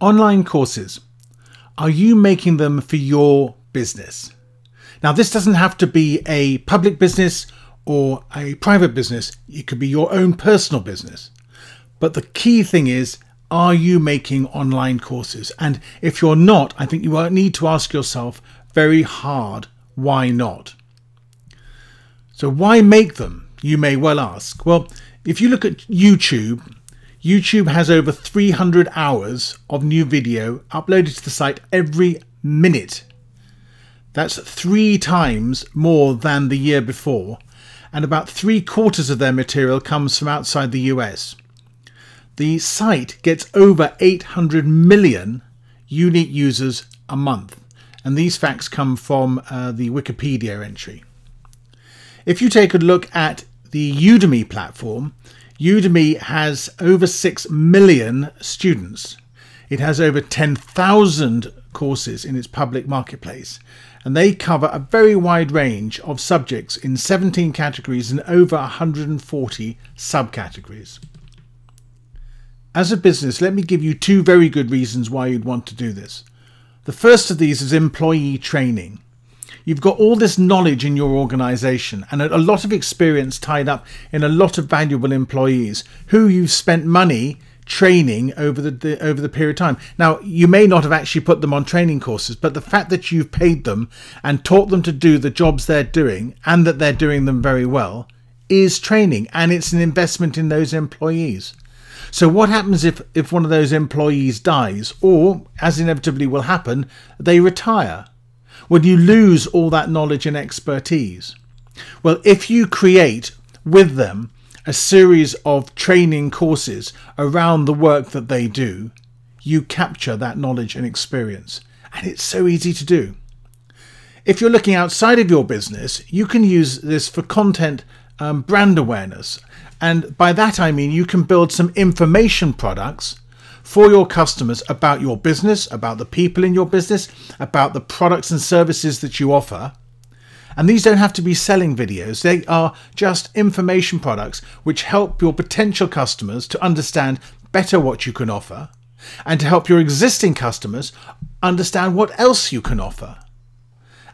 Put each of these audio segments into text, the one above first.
Online courses. Are you making them for your business? Now, this doesn't have to be a public business or a private business. It could be your own personal business. But the key thing is, are you making online courses? And if you're not, I think you need to ask yourself very hard, why not? So why make them? You may well ask. Well, if you look at YouTube has over 300 hours of new video uploaded to the site every minute. That's 3 times more than the year before, and about 3/4 of their material comes from outside the US. The site gets over 800 million unique users a month, and these facts come from the Wikipedia entry. If you take a look at the Udemy platform, Udemy has over 6 million students. It has over 10,000 courses in its public marketplace, and they cover a very wide range of subjects in 17 categories and over 140 subcategories. As a business, let me give you 2 very good reasons why you'd want to do this. The first of these is employee training. You've got all this knowledge in your organization and a lot of experience tied up in a lot of valuable employees who you've spent money training over the period of time. Now, you may not have actually put them on training courses, but the fact that you've paid them and taught them to do the jobs they're doing and that they're doing them very well is training, and it's an investment in those employees. So what happens if one of those employees dies, or, as inevitably will happen, they retire? Well, you lose all that knowledge and expertise. Well, if you create with them a series of training courses around the work that they do, you capture that knowledge and experience. And it's so easy to do. If you're looking outside of your business, you can use this for content brand awareness. And by that I mean you can build some information products for your customers about your business, about the people in your business, about the products and services that you offer. And these don't have to be selling videos. They are just information products which help your potential customers to understand better what you can offer and to help your existing customers understand what else you can offer.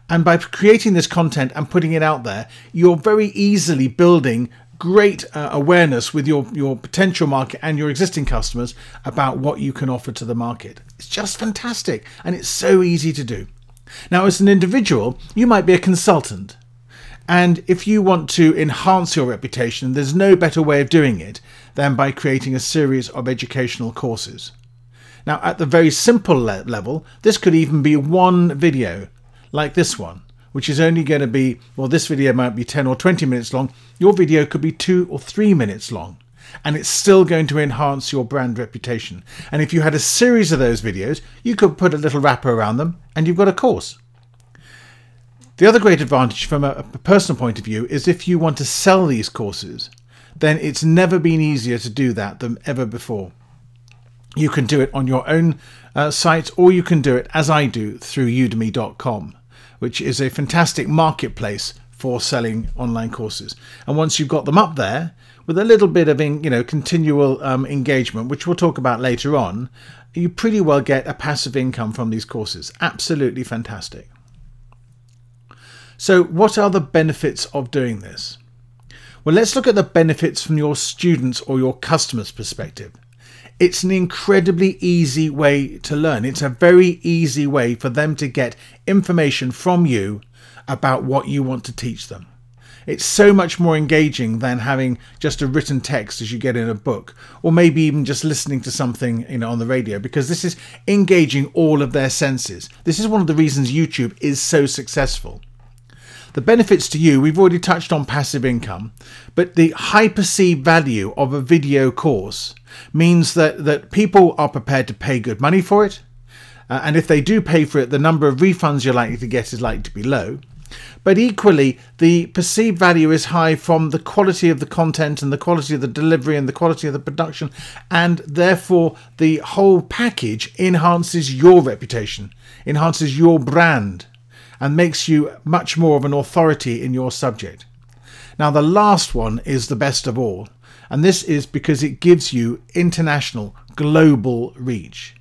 And by creating this content and putting it out there, you're very easily building great awareness with your potential market and your existing customers about what you can offer to the market. It's just fantastic, and it's so easy to do. Now, as an individual, you might be a consultant, and if you want to enhance your reputation, there's no better way of doing it than by creating a series of educational courses. Now, at the very simple level, this could even be one video like this one, which is only going to be, well, this video might be 10 or 20 minutes long. Your video could be 2 or 3 minutes long, and it's still going to enhance your brand reputation. And if you had a series of those videos, you could put a little wrapper around them and you've got a course. The other great advantage from a personal point of view is if you want to sell these courses, then it's never been easier to do that than ever before. You can do it on your own site, or you can do it, as I do, through udemy.com. which is a fantastic marketplace for selling online courses. And once you've got them up there, with a little bit of continual engagement, which we'll talk about later on, you pretty well get a passive income from these courses. Absolutely fantastic. So what are the benefits of doing this? Well, let's look at the benefits from your students' or your customers' perspective. It's an incredibly easy way to learn. It's a very easy way for them to get information from you about what you want to teach them. It's so much more engaging than having just a written text as you get in a book, or maybe even just listening to something on the radio, because this is engaging all of their senses. This is one of the reasons YouTube is so successful. The benefits to you, we've already touched on passive income, but the high perceived value of a video course means that people are prepared to pay good money for it. And if they do pay for it, the number of refunds you're likely to get is likely to be low. But equally, the perceived value is high from the quality of the content and the quality of the delivery and the quality of the production. And therefore, the whole package enhances your reputation, enhances your brand, and makes you much more of an authority in your subject. Now, the last one is the best of all, and this is because it gives you international, global reach.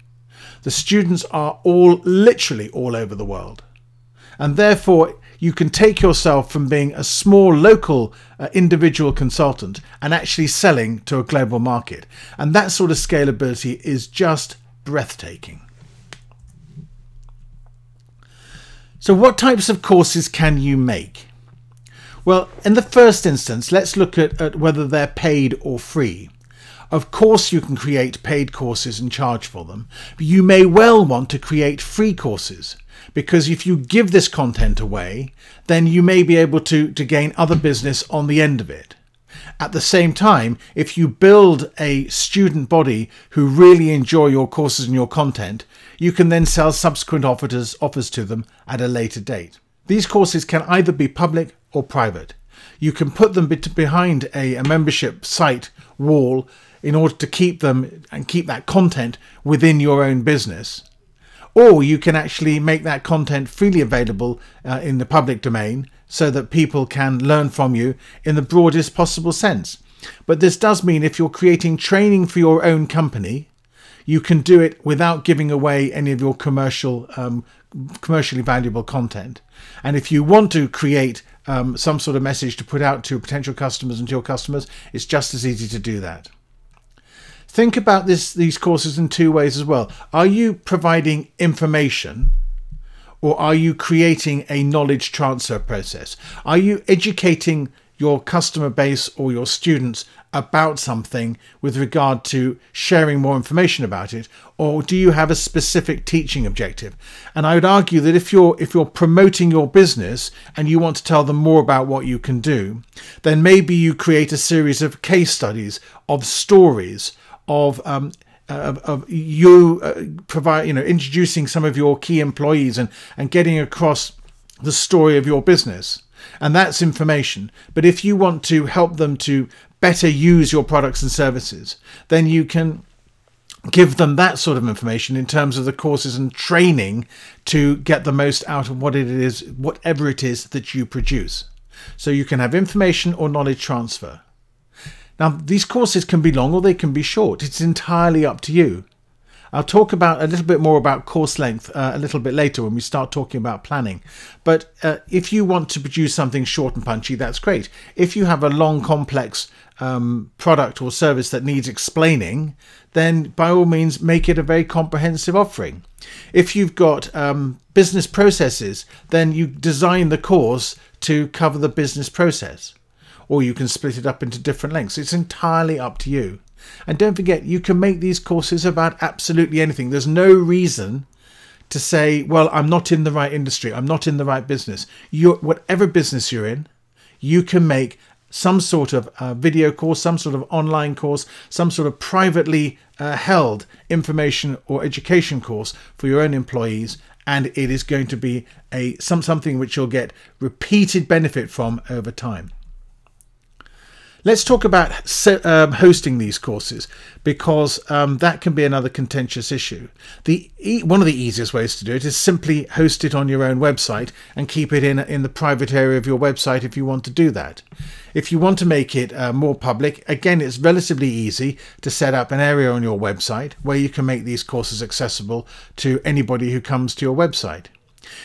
The students are literally all over the world. And therefore, you can take yourself from being a small local individual consultant and actually selling to a global market. And that sort of scalability is just breathtaking. So what types of courses can you make? Well, in the first instance, let's look at whether they're paid or free. Of course, you can create paid courses and charge for them, but you may well want to create free courses, because if you give this content away, then you may be able to gain other business on the end of it. At the same time, if you build a student body who really enjoy your courses and your content, you can then sell subsequent offers to them at a later date. These courses can either be public or private. You can put them behind a membership site wall in order to keep them and keep that content within your own business. Or you can actually make that content freely available in the public domain so that people can learn from you in the broadest possible sense. But this does mean if you're creating training for your own company, you can do it without giving away any of your commercially valuable content. And if you want to create some sort of message to put out to potential customers and to your customers, it's just as easy to do that. Think about these courses in two ways as well. Are you providing information, or are you creating a knowledge transfer process? Are you educating your customer base or your students about something with regard to sharing more information about it, or do you have a specific teaching objective? And I would argue that if you're promoting your business and you want to tell them more about what you can do, then maybe you create a series of case studies, of stories, of introducing some of your key employees and getting across the story of your business. And that's information. But if you want to help them to better use your products and services, then you can give them that sort of information in terms of the courses and training to get the most out of whatever it is that you produce. So you can have information or knowledge transfer. Now, these courses can be long or they can be short. It's entirely up to you. I'll talk about a little bit more about course length a little bit later when we start talking about planning. But if you want to produce something short and punchy, that's great. If you have a long, complex product or service that needs explaining, then by all means, make it a very comprehensive offering. If you've got business processes, then you design the course to cover the business process. Or you can split it up into different lengths. It's entirely up to you. And don't forget, you can make these courses about absolutely anything. There's no reason to say, well, I'm not in the right industry, I'm not in the right business. Whatever business you're in, you can make some sort of video course, some sort of online course, some sort of privately held information or education course for your own employees, and it is going to be something which you'll get repeated benefit from over time. Let's talk about hosting these courses, because that can be another contentious issue. One of the easiest ways to do it is simply host it on your own website and keep it in the private area of your website if you want to do that. If you want to make it more public, again, it's relatively easy to set up an area on your website where you can make these courses accessible to anybody who comes to your website.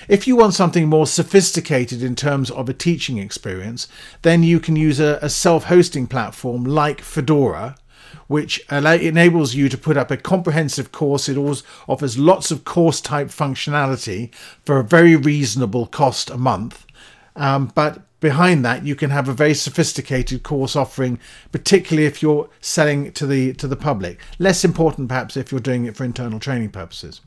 If you want something more sophisticated in terms of a teaching experience, then you can use a self-hosting platform like Fedora, which enables you to put up a comprehensive course. It always offers lots of course-type functionality for a very reasonable cost a month. But behind that, you can have a very sophisticated course offering, particularly if you're selling to the public. Less important, perhaps, if you're doing it for internal training purposes.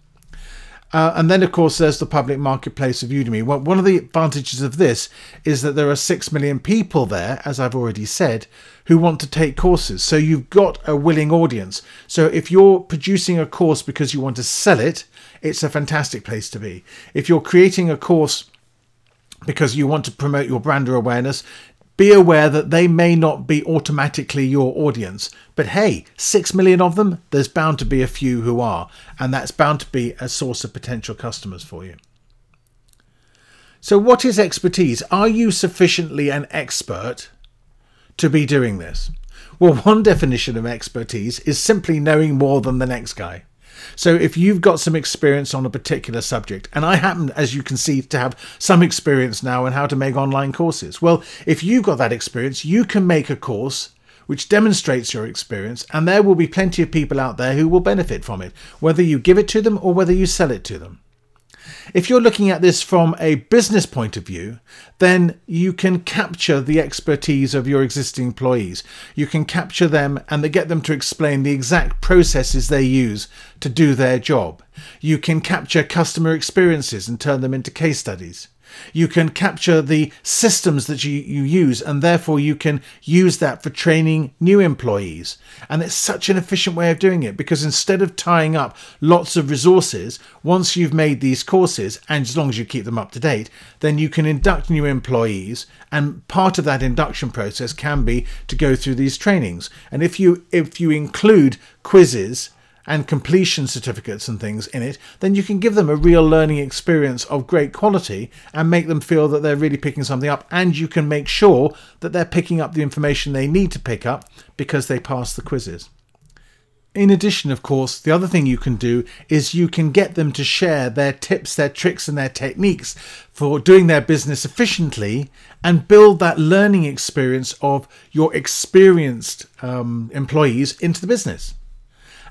And then, of course, there's the public marketplace of Udemy. Well, one of the advantages of this is that there are 6 million people there, as I've already said, who want to take courses. So you've got a willing audience. So if you're producing a course because you want to sell it, it's a fantastic place to be. If you're creating a course because you want to promote your brand or awareness, be aware that they may not be automatically your audience. But hey, 6 million of them, there's bound to be a few who are, and that's bound to be a source of potential customers for you. So what is expertise? Are you sufficiently an expert to be doing this? Well, one definition of expertise is simply knowing more than the next guy. So if you've got some experience on a particular subject, and I happen, as you can see, to have some experience now in how to make online courses. Well, if you've got that experience, you can make a course which demonstrates your experience, and there will be plenty of people out there who will benefit from it, whether you give it to them or whether you sell it to them. If you're looking at this from a business point of view, then you can capture the expertise of your existing employees. You can capture them and get them to explain the exact processes they use to do their job. You can capture customer experiences and turn them into case studies. You can capture the systems that you use, and therefore you can use that for training new employees. And it's such an efficient way of doing it, because instead of tying up lots of resources, once you've made these courses, and as long as you keep them up to date, then you can induct new employees, and part of that induction process can be to go through these trainings. And if you include quizzes and completion certificates and things in it, then you can give them a real learning experience of great quality and make them feel that they're really picking something up, and you can make sure that they're picking up the information they need to pick up because they pass the quizzes. In addition, of course, the other thing you can do is you can get them to share their tips, their tricks and their techniques for doing their business efficiently, and build that learning experience of your experienced employees into the business.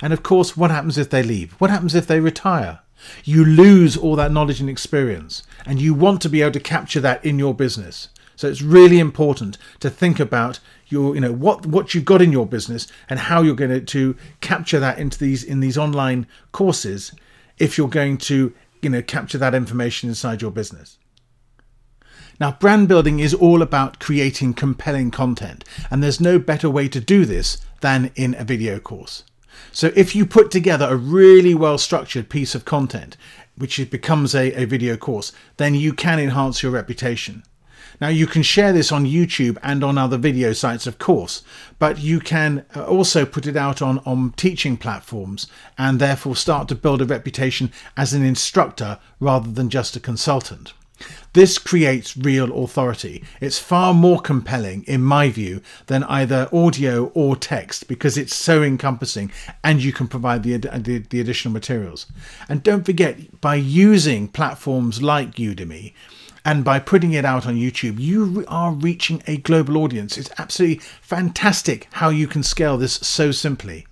And of course, what happens if they leave? What happens if they retire? You lose all that knowledge and experience, and you want to be able to capture that in your business. So it's really important to think about your, what you've got in your business and how you're going to capture that into these online courses if you're going to, capture that information inside your business. Now, brand building is all about creating compelling content, and there's no better way to do this than in a video course. So if you put together a really well-structured piece of content, which becomes a video course, then you can enhance your reputation. Now, you can share this on YouTube and on other video sites, of course, but you can also put it out on teaching platforms, and therefore start to build a reputation as an instructor rather than just a consultant. This creates real authority. It's far more compelling, in my view, than either audio or text, because it's so encompassing and you can provide the additional materials. And don't forget, by using platforms like Udemy and by putting it out on YouTube, you are reaching a global audience. It's absolutely fantastic how you can scale this so simply.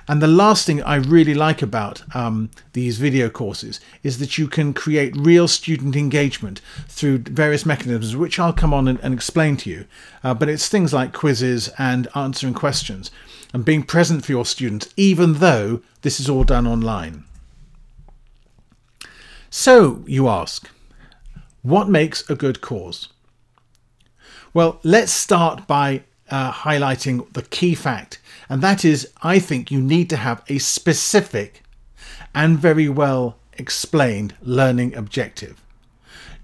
And the last thing I really like about these video courses is that you can create real student engagement through various mechanisms, which I'll come on and explain to you. But it's things like quizzes and answering questions and being present for your students, even though this is all done online. So you ask, what makes a good course? Well, let's start by highlighting the key fact, and that is, I think you need to have a specific and very well explained learning objective.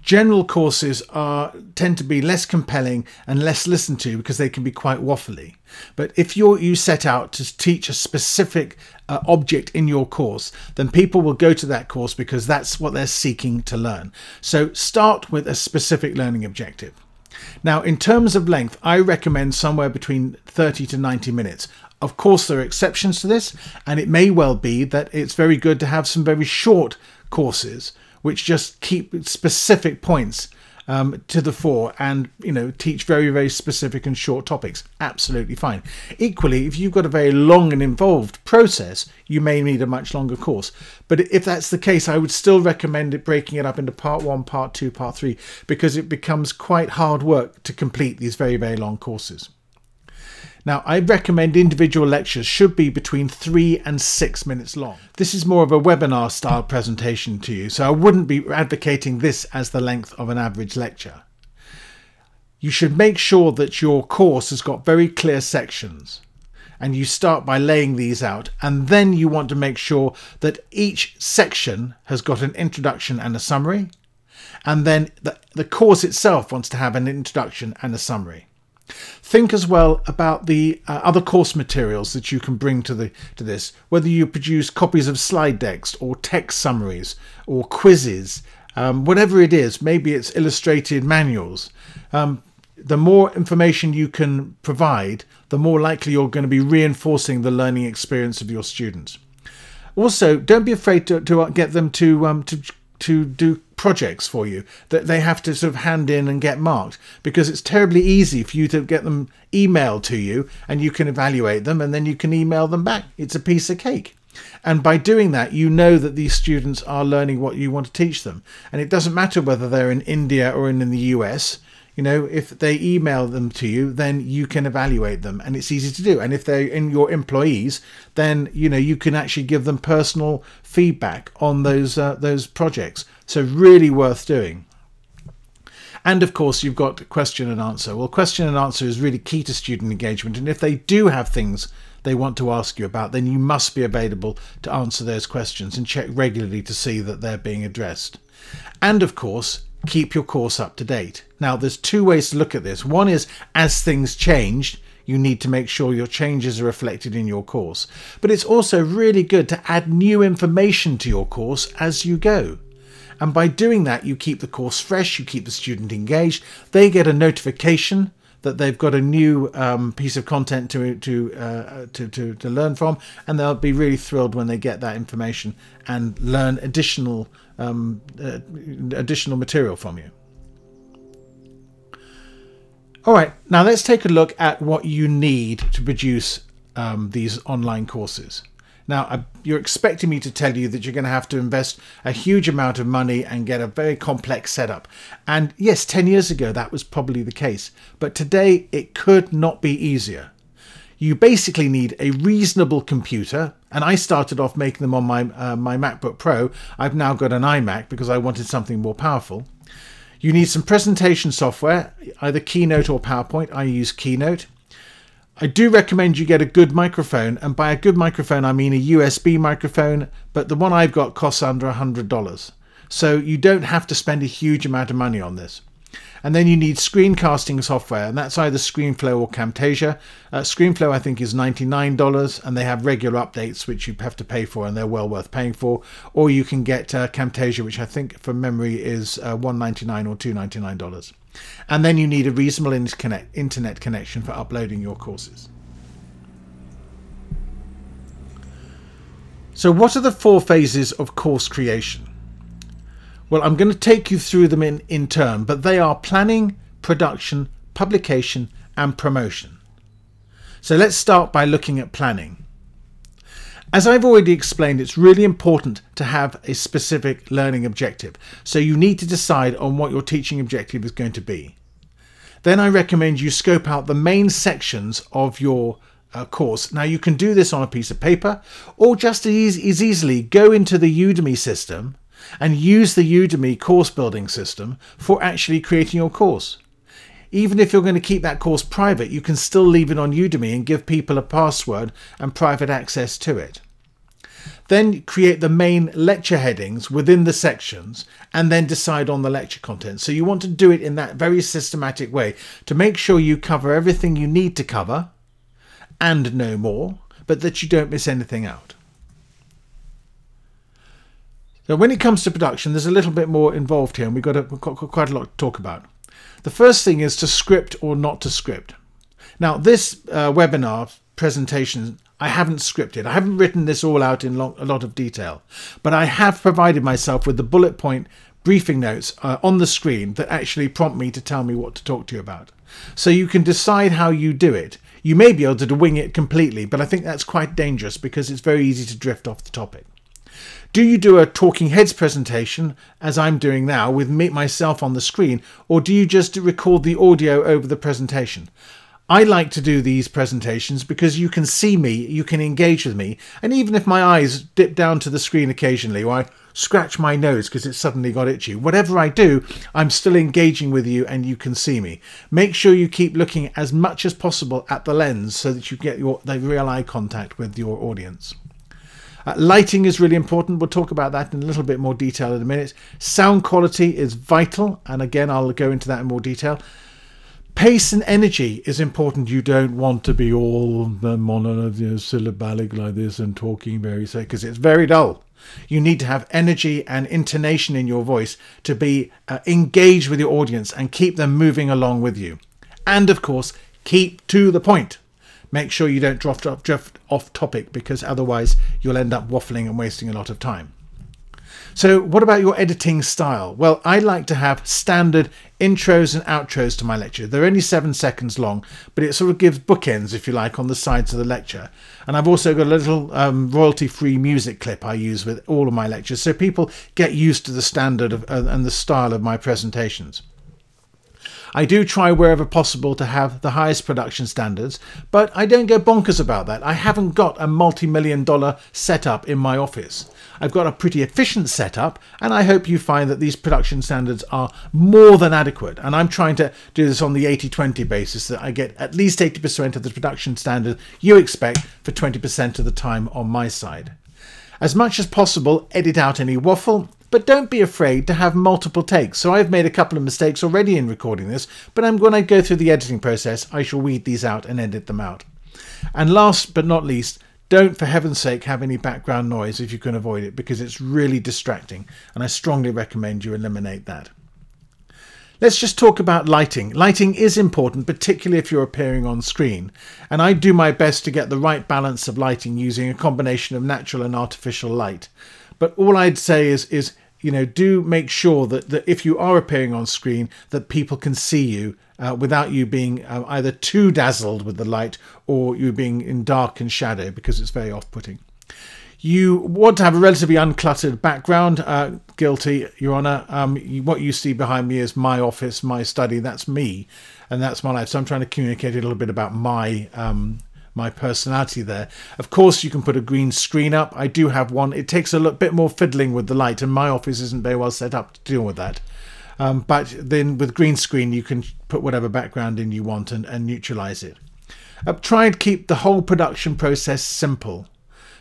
General courses tend to be less compelling and less listened to because they can be quite waffly. But if you set out to teach a specific object in your course, then people will go to that course because that's what they're seeking to learn. So start with a specific learning objective. Now, in terms of length, I recommend somewhere between 30 to 90 minutes. Of course, there are exceptions to this, and it may well be that it's very good to have some very short courses which just keep specific points to the fore and teach very, very specific and short topics. Absolutely fine. Equally, if you've got a very long and involved process, you may need a much longer course. But if that's the case, I would still recommend breaking it up into part 1, part 2, part 3, because it becomes quite hard work to complete these very, very long courses. Now, I recommend individual lectures should be between 3 and 6 minutes long. This is more of a webinar style presentation to you, so I wouldn't be advocating this as the length of an average lecture. You should make sure that your course has got very clear sections, and you start by laying these out, and then you want to make sure that each section has got an introduction and a summary, and then the course itself wants to have an introduction and a summary. Think as well about the other course materials that you can bring to this, whether you produce copies of slide decks or text summaries or quizzes, whatever it is. Maybe it's illustrated manuals. The more information you can provide, the more likely you're going to be reinforcing the learning experience of your students. Also, don't be afraid to get them to do projects for you that they have to sort of hand in and get marked, because it's terribly easy for you to get them emailed to you and you can evaluate them and then you can email them back. It's a piece of cake. And by doing that, you know that these students are learning what you want to teach them. And it doesn't matter whether they're in India or in the US. You know, if they email them to you, then you can evaluate them and it's easy to do. And if they're in your employees, then, you know, you can actually give them personal feedback on those projects. So really worth doing. And of course, you've got question and answer. Well, question and answer is really key to student engagement. And if they do have things they want to ask you about, then you must be available to answer those questions and check regularly to see that they're being addressed. And of course, keep your course up to date. Now, there's two ways to look at this. One is, as things change, you need to make sure your changes are reflected in your course. But it's also really good to add new information to your course as you go. And by doing that, you keep the course fresh, you keep the student engaged, they get a notification that they've got a new piece of content to learn from, and they'll be really thrilled when they get that information and learn additional material from you. All right, now let's take a look at what you need to produce these online courses. Now, you're expecting me to tell you that you're going to have to invest a huge amount of money and get a very complex setup. And yes, 10 years ago, that was probably the case. But today, it could not be easier. You basically need a reasonable computer. And I started off making them on my MacBook Pro. I've now got an iMac because I wanted something more powerful. You need some presentation software, either Keynote or PowerPoint. I use Keynote. I do recommend you get a good microphone, and by a good microphone I mean a USB microphone, but the one I've got costs under $100. So you don't have to spend a huge amount of money on this. And then you need screencasting software, and that's either ScreenFlow or Camtasia. ScreenFlow I think is $99, and they have regular updates which you have to pay for, and they're well worth paying for. Or you can get Camtasia, which I think from memory is $199 or $299. And then you need a reasonable internet connection for uploading your courses. So what are the 4 phases of course creation? Well, I'm going to take you through them in turn, but they are planning, production, publication, and promotion. So let's start by looking at planning. As I've already explained, it's really important to have a specific learning objective. So you need to decide on what your teaching objective is going to be. Then I recommend you scope out the main sections of your course. Now you can do this on a piece of paper, or just as easily go into the Udemy system and use the Udemy course building system for actually creating your course. Even if you're going to keep that course private, you can still leave it on Udemy and give people a password and private access to it. Then create the main lecture headings within the sections and then decide on the lecture content. So you want to do it in that very systematic way to make sure you cover everything you need to cover and no more, but that you don't miss anything out. So when it comes to production, there's a little bit more involved here, and we've got quite a lot to talk about. The first thing is to script or not to script. Now, this webinar presentation, I haven't scripted. I haven't written this all out in a lot of detail, but I have provided myself with the bullet point briefing notes on the screen that actually prompt me to tell me what to talk to you about. So you can decide how you do it. You may be able to wing it completely, but I think that's quite dangerous because it's very easy to drift off the topic. Do you do a talking heads presentation, as I'm doing now, with myself on the screen, or do you just record the audio over the presentation? I like to do these presentations because you can see me, you can engage with me, and even if my eyes dip down to the screen occasionally, or I scratch my nose because it suddenly got itchy, whatever I do, I'm still engaging with you and you can see me. Make sure you keep looking as much as possible at the lens so that you get the real eye contact with your audience. Lighting is really important. We'll talk about that in a little bit more detail in a minute. Sound quality is vital, and again I'll go into that in more detail. Pace and energy is important. You don't want to be all monosyllabic like this and talking very slow because it's very dull. You need to have energy and intonation in your voice to be engaged with your audience and keep them moving along with you. And of course, keep to the point. Make sure you don't drift off topic, because otherwise you'll end up waffling and wasting a lot of time. So what about your editing style? Well, I like to have standard intros and outros to my lecture. They're only 7 seconds long, but it sort of gives bookends, if you like, on the sides of the lecture. And I've also got a little royalty-free music clip I use with all of my lectures, so people get used to the standard and the style of my presentations. I do try wherever possible to have the highest production standards, but I don't go bonkers about that. I haven't got a multi-million-dollar setup in my office. I've got a pretty efficient setup, and I hope you find that these production standards are more than adequate. And I'm trying to do this on the 80-20 basis, that I get at least 80% of the production standard you expect for 20% of the time on my side. As much as possible, edit out any waffle, but don't be afraid to have multiple takes. So I've made a couple of mistakes already in recording this, but when I go through the editing process, I shall weed these out and edit them out. And last but not least, don't, for heaven's sake, have any background noise if you can avoid it, because it's really distracting, and I strongly recommend you eliminate that. Let's just talk about lighting. Lighting is important, particularly if you're appearing on screen. And I do my best to get the right balance of lighting using a combination of natural and artificial light. But all I'd say is do make sure that if you are appearing on screen, that people can see you without you being either too dazzled with the light or you being in dark and shadow, because it's very off-putting. You want to have a relatively uncluttered background. Guilty, Your Honour. What you see behind me is my office, my study. That's me, and that's my life. So I'm trying to communicate a little bit about my personality there. Of course, you can put a green screen up. I do have one. It takes a little bit more fiddling with the light, and my office isn't very well set up to deal with that. But then with green screen, you can put whatever background in you want and neutralize it. Try and keep the whole production process simple,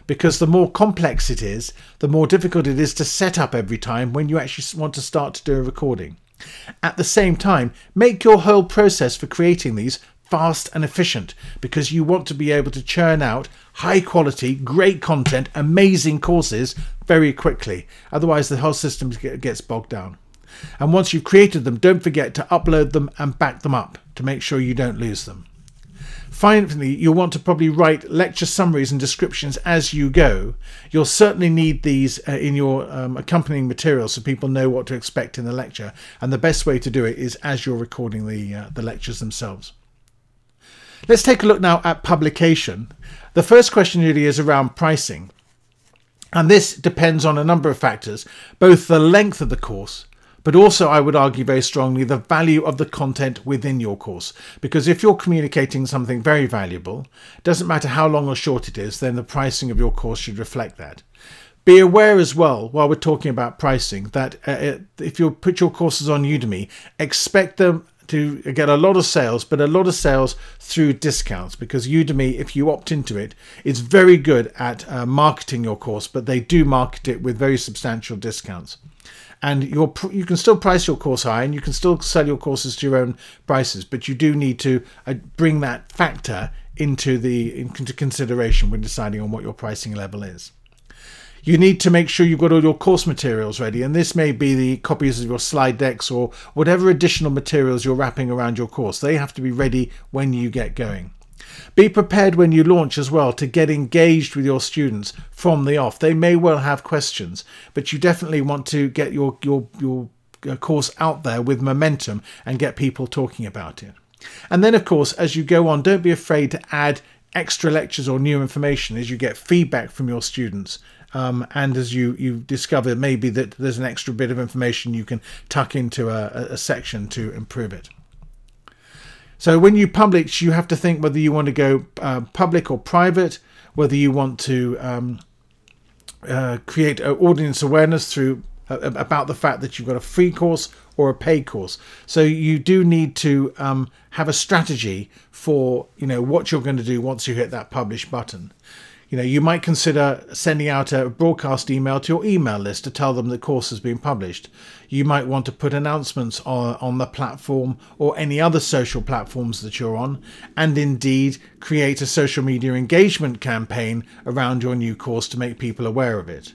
because the more complex it is, the more difficult it is to set up every time when you actually want to start to do a recording. At the same time, make your whole process for creating these fast and efficient, because you want to be able to churn out high quality, great content, amazing courses very quickly. Otherwise, the whole system gets bogged down. And once you've created them, don't forget to upload them and back them up to make sure you don't lose them. Finally, you'll want to probably write lecture summaries and descriptions as you go. You'll certainly need these in your accompanying materials so people know what to expect in the lecture. And the best way to do it is as you're recording the lectures themselves. Let's take a look now at publication. The first question really is around pricing. And this depends on a number of factors, both the length of the course, but also, I would argue very strongly, the value of the content within your course. Because if you're communicating something very valuable, it doesn't matter how long or short it is, then the pricing of your course should reflect that. Be aware as well, while we're talking about pricing, that if you put your courses on Udemy, expect them to get a lot of sales, but a lot of sales through discounts, because Udemy, if you opt into it, is very good at marketing your course, but they do market it with very substantial discounts. And you can still price your course high, and you can still sell your courses to your own prices, but you do need to bring that factor into consideration when deciding on what your pricing level is. You need to make sure you've got all your course materials ready, and this may be the copies of your slide decks or whatever additional materials you're wrapping around your course. They have to be ready when you get going. Be prepared when you launch as well to get engaged with your students from the off. They may well have questions, but you definitely want to get your course out there with momentum and get people talking about it. And then, of course, as you go on, don't be afraid to add extra lectures or new information as you get feedback from your students. And as you discover maybe that there's an extra bit of information you can tuck into a section to improve it. So when you publish, you have to think whether you want to go public or private, whether you want to create audience awareness through about the fact that you've got a free course or a paid course. So you do need to have a strategy for what you're going to do once you hit that publish button. You might consider sending out a broadcast email to your email list to tell them the course has been published. You might want to put announcements on the platform or any other social platforms that you're on, and indeed create a social media engagement campaign around your new course to make people aware of it.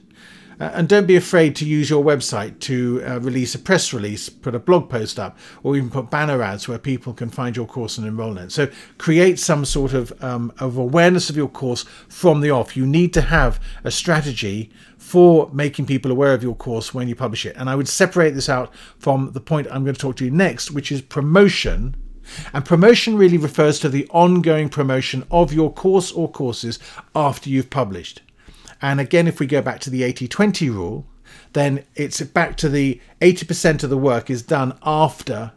And don't be afraid to use your website to release a press release, put a blog post up, or even put banner ads where people can find your course and enroll in it. So create some sort of awareness of your course from the off. You need to have a strategy for making people aware of your course when you publish it. And I would separate this out from the point I'm going to talk to you next, which is promotion. And promotion really refers to the ongoing promotion of your course or courses after you've published. And again, if we go back to the 80-20 rule, then it's back to the 80% of the work is done after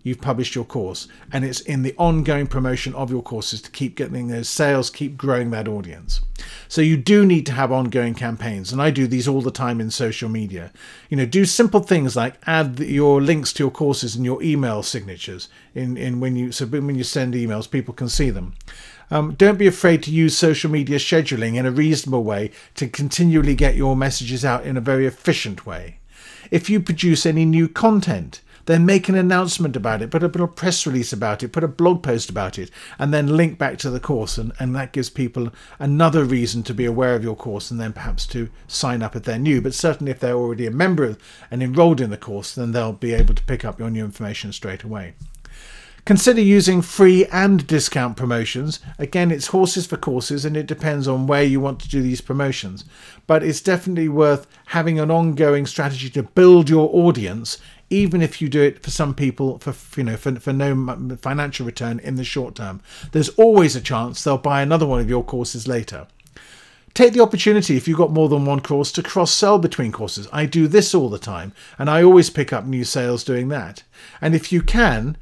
you've published your course. And it's in the ongoing promotion of your courses to keep getting those sales, keep growing that audience. So you do need to have ongoing campaigns. And I do these all the time in social media. You know, do simple things like add your links to your courses in your email signatures. When you send emails, people can see them. Don't be afraid to use social media scheduling in a reasonable way to continually get your messages out in a very efficient way. If you produce any new content, then make an announcement about it, put a little press release about it, put a blog post about it, and then link back to the course. And that gives people another reason to be aware of your course and then perhaps to sign up if they're new. But certainly if they're already a member and enrolled in the course, then they'll be able to pick up your new information straight away. Consider using free and discount promotions. Again, it's horses for courses and it depends on where you want to do these promotions. But it's definitely worth having an ongoing strategy to build your audience, even if you do it for some people for no financial return in the short term. There's always a chance they'll buy another one of your courses later. Take the opportunity, if you've got more than one course, to cross-sell between courses. I do this all the time, and I always pick up new sales doing that. And if you can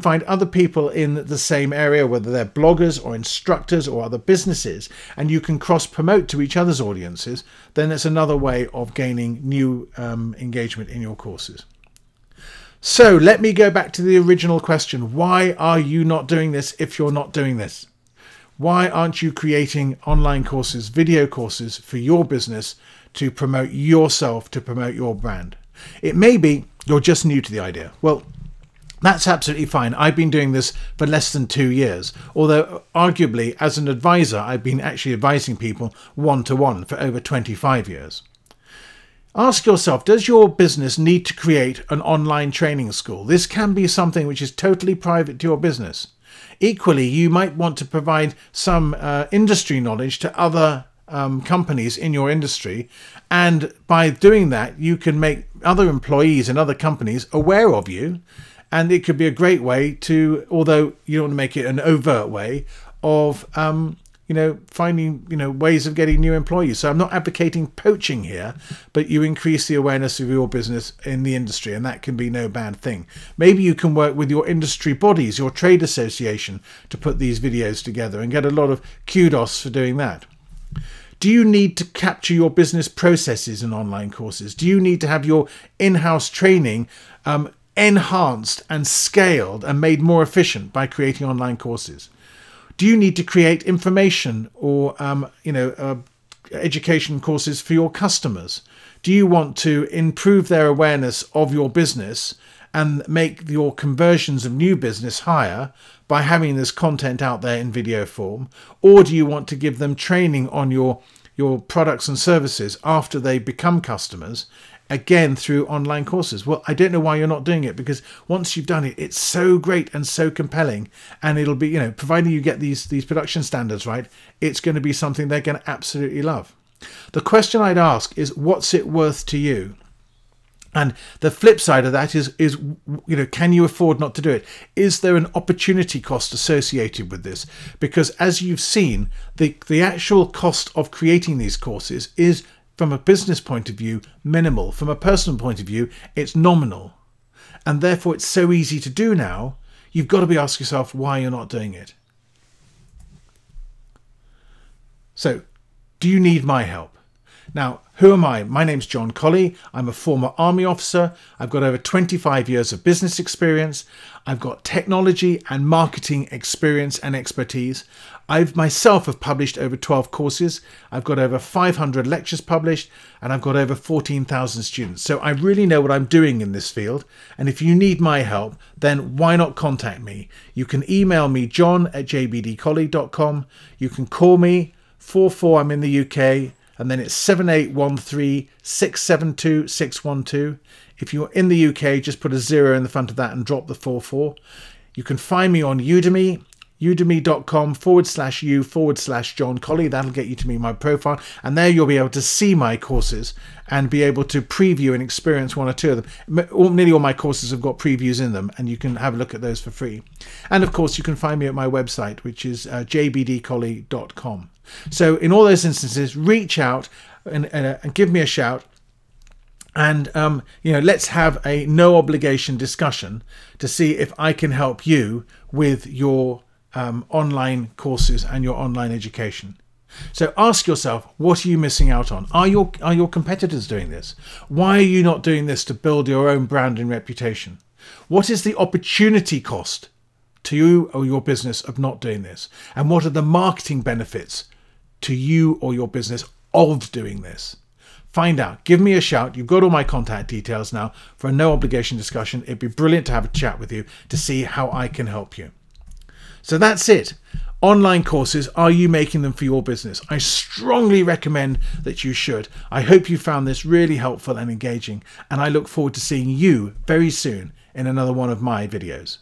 find other people in the same area, whether they're bloggers or instructors or other businesses, and you can cross-promote to each other's audiences, then it's another way of gaining new engagement in your courses. So let me go back to the original question. Why are you not doing this if you're not doing this? Why aren't you creating online courses, video courses for your business to promote yourself, to promote your brand? It may be you're just new to the idea. Well, that's absolutely fine. I've been doing this for less than 2 years, although arguably as an advisor, I've been actually advising people one-to-one for over 25 years. Ask yourself, does your business need to create an online training school? This can be something which is totally private to your business. Equally, you might want to provide some industry knowledge to other companies in your industry, and by doing that you can make other employees and other companies aware of you, and it could be a great way to, although you don't want to make it an overt way, of finding ways of getting new employees. So I'm not advocating poaching here, but you increase the awareness of your business in the industry, and that can be no bad thing. Maybe you can work with your industry bodies, your trade association, to put these videos together and get a lot of kudos for doing that. Do you need to capture your business processes in online courses? Do you need to have your in-house training enhanced and scaled and made more efficient by creating online courses? Do you need to create information or education courses for your customers? Do you want to improve their awareness of your business and make your conversions of new business higher by having this content out there in video form? Or do you want to give them training on your products and services after they become customers, again through online courses? Well, I don't know why you're not doing it, because once you've done it, it's so great and so compelling, and it'll be, providing you get these production standards right, it's going to be something they're going to absolutely love. The question I'd ask is, what's it worth to you? And the flip side of that is can you afford not to do it? Is there an opportunity cost associated with this? Because as you've seen, the actual cost of creating these courses is, from a business point of view, minimal. From a personal point of view, it's nominal. And therefore it's so easy to do now, you've got to be asking yourself why you're not doing it. So, do you need my help? Now, who am I? My name's John Colley. I'm a former Army officer. I've got over 25 years of business experience. I've got technology and marketing experience and expertise. I myself have published over 12 courses. I've got over 500 lectures published, and I've got over 14,000 students. So I really know what I'm doing in this field. And if you need my help, then why not contact me? You can email me, john@jbdcolley.com. You can call me, 44, I'm in the UK, and then it's 7813672612. If you're in the UK, just put a 0 in the front of that and drop the 44. You can find me on Udemy, udemy.com/u/John Colley. That'll get you to me, my profile, and there you'll be able to see my courses and be able to preview and experience one or two of them. Nearly all my courses have got previews in them, and you can have a look at those for free. And of course, you can find me at my website, which is jbdcolley.com. So in all those instances, reach out and give me a shout. And, let's have a no obligation discussion to see if I can help you with your online courses and your online education. So ask yourself, what are you missing out on? Are your competitors doing this? Why are you not doing this to build your own brand and reputation? What is the opportunity cost to you or your business of not doing this? And what are the marketing benefits to you or your business of doing this? Find out. Give me a shout. You've got all my contact details now for a no obligation discussion. It'd be brilliant to have a chat with you to see how I can help you. So that's it. Online courses, are you making them for your business? I strongly recommend that you should. I hope you found this really helpful and engaging, and I look forward to seeing you very soon in another one of my videos.